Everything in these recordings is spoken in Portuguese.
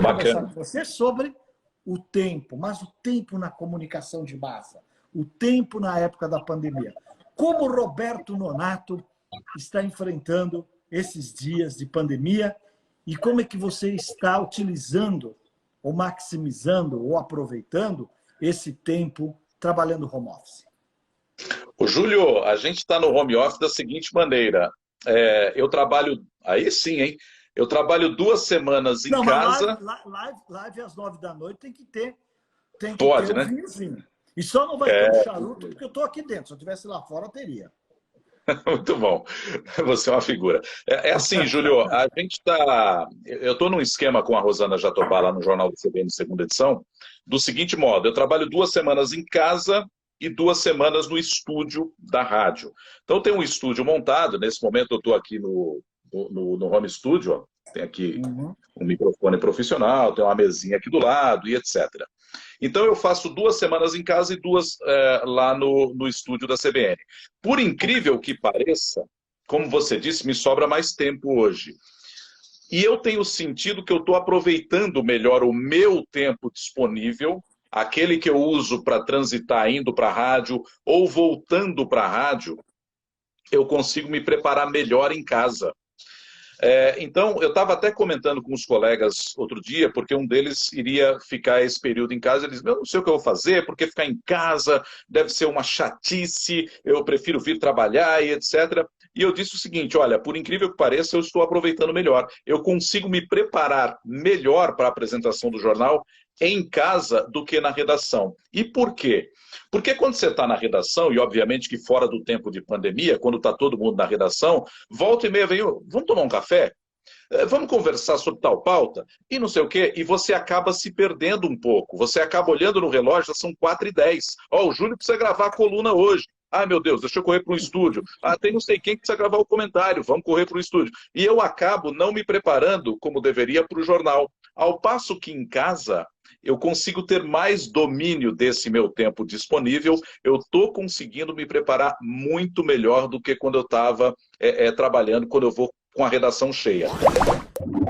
conversar com você sobre o tempo, mas o tempo na comunicação de massa, o tempo na época da pandemia. Como o Roberto Nonato está enfrentando esses dias de pandemia e como é que você está utilizando, ou maximizando, ou aproveitando esse tempo trabalhando home office? Ô, Júlio, a gente está no home office da seguinte maneira. Eu trabalho, aí sim, hein? Eu trabalho 2 semanas em Não, casa. mas live às 9 da noite tem que ter Pode, um né? vinhozinho. E só não vai ter um charuto porque eu estou aqui dentro. Se eu estivesse lá fora, teria. Muito bom. Você é uma figura. Assim, Júlio, a gente está. Eu estou num esquema com a Rosana Jatobá lá no Jornal do CBN, segunda edição, do seguinte modo: eu trabalho 2 semanas em casa e 2 semanas no estúdio da rádio. Então, tem um estúdio montado. Nesse momento, eu estou aqui no home studio. Ó. Tem aqui um microfone profissional, tem uma mesinha aqui do lado e etc. Então, eu faço 2 semanas em casa e 2 lá no estúdio da CBN. Por incrível que pareça, como você disse, me sobra mais tempo hoje. E eu tenho sentido que eu estou aproveitando melhor o meu tempo disponível, aquele que eu uso para transitar indo para a rádio ou voltando para a rádio, eu consigo me preparar melhor em casa. Então, eu estava até comentando com os colegas outro dia, porque um deles iria ficar esse período em casa. Eles eu não sei o que eu vou fazer, porque ficar em casa deve ser uma chatice, eu prefiro vir trabalhar e etc. E eu disse o seguinte, olha, por incrível que pareça, eu estou aproveitando melhor. Eu consigo me preparar melhor para a apresentação do jornal em casa do que na redação. E por quê? Porque quando você está na redação, e obviamente que fora do tempo de pandemia, quando está todo mundo na redação, volta e meia vem, vamos tomar um café? Vamos conversar sobre tal pauta? E não sei o quê, e você acaba se perdendo um pouco. Você acaba olhando no relógio, já são 4h10. Ó, o Júlio precisa gravar a coluna hoje. Ai, meu Deus, deixa eu correr para um estúdio. Ah, tem não sei quem que precisa gravar o comentário, vamos correr para o estúdio. E eu acabo não me preparando como deveria para o jornal. Ao passo que em casa eu consigo ter mais domínio desse meu tempo disponível, eu estou conseguindo me preparar muito melhor do que quando eu estava trabalhando, quando eu vou com a redação cheia.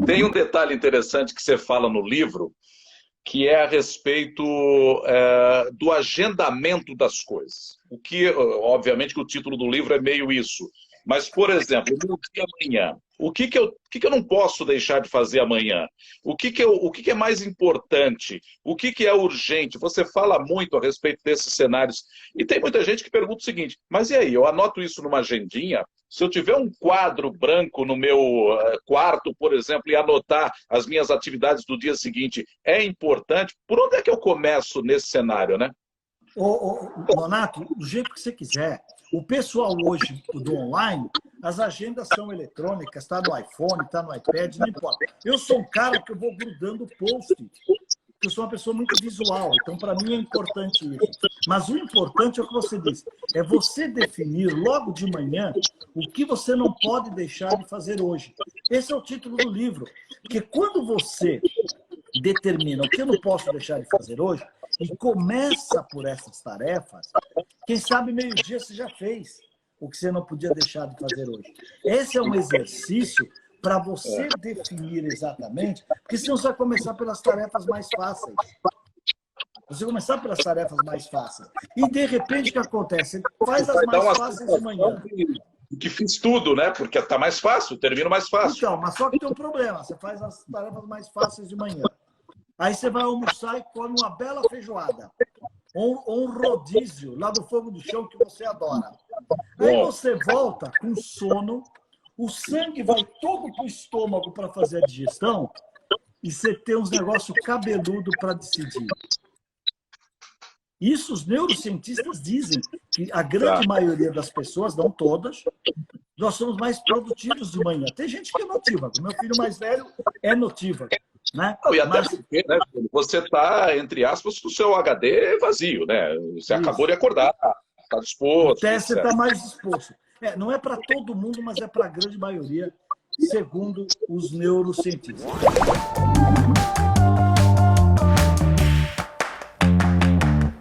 Tem um detalhe interessante que você fala no livro, que é a respeito do agendamento das coisas. O que, obviamente, que o título do livro é meio isso. Mas, por exemplo, no dia amanhã, o que eu não posso deixar de fazer amanhã? O que é mais importante? O que é urgente? Você fala muito a respeito desses cenários. E tem muita gente que pergunta o seguinte, mas e aí, eu anoto isso numa agendinha? Se eu tiver um quadro branco no meu quarto, por exemplo, e anotar as minhas atividades do dia seguinte, é importante? Por onde é que eu começo nesse cenário, né? Nonato, do jeito que você quiser. O pessoal hoje do online, as agendas são eletrônicas, está no iPhone, está no iPad, não importa. Eu sou um cara que eu vou grudando post-it, porque eu sou uma pessoa muito visual, então para mim é importante isso. Mas o importante é o que você disse, é você definir logo de manhã o que você não pode deixar de fazer hoje. Esse é o título do livro, porque quando você determina o que eu não posso deixar de fazer hoje e começa por essas tarefas, quem sabe meio-dia você já fez o que você não podia deixar de fazer hoje. Esse é um exercício para você definir exatamente, porque senão você vai começar pelas tarefas mais fáceis. Você começar pelas tarefas mais fáceis. E, de repente, o que acontece? Você faz as mais fáceis de manhã. Que fiz tudo, né? Porque está mais fácil, termino mais fácil. Então, mas só que tem um problema. Você faz as tarefas mais fáceis de manhã. Aí você vai almoçar e come uma bela feijoada. Ou um rodízio lá do fogo do chão que você adora. Aí você volta com sono, o sangue vai todo para o estômago para fazer a digestão e você tem uns negócios cabeludo para decidir. Isso os neurocientistas dizem, que a grande maioria das pessoas, não todas, nós somos mais produtivos de manhã. Tem gente que é notívaga. Meu filho mais velho é notívago. Né? E até porque, né, você está, entre aspas, com o seu HD vazio, né? Você acabou de acordar, está disposto. Até você está mais disposto. Não é para todo mundo, mas é para a grande maioria, segundo os neurocientistas.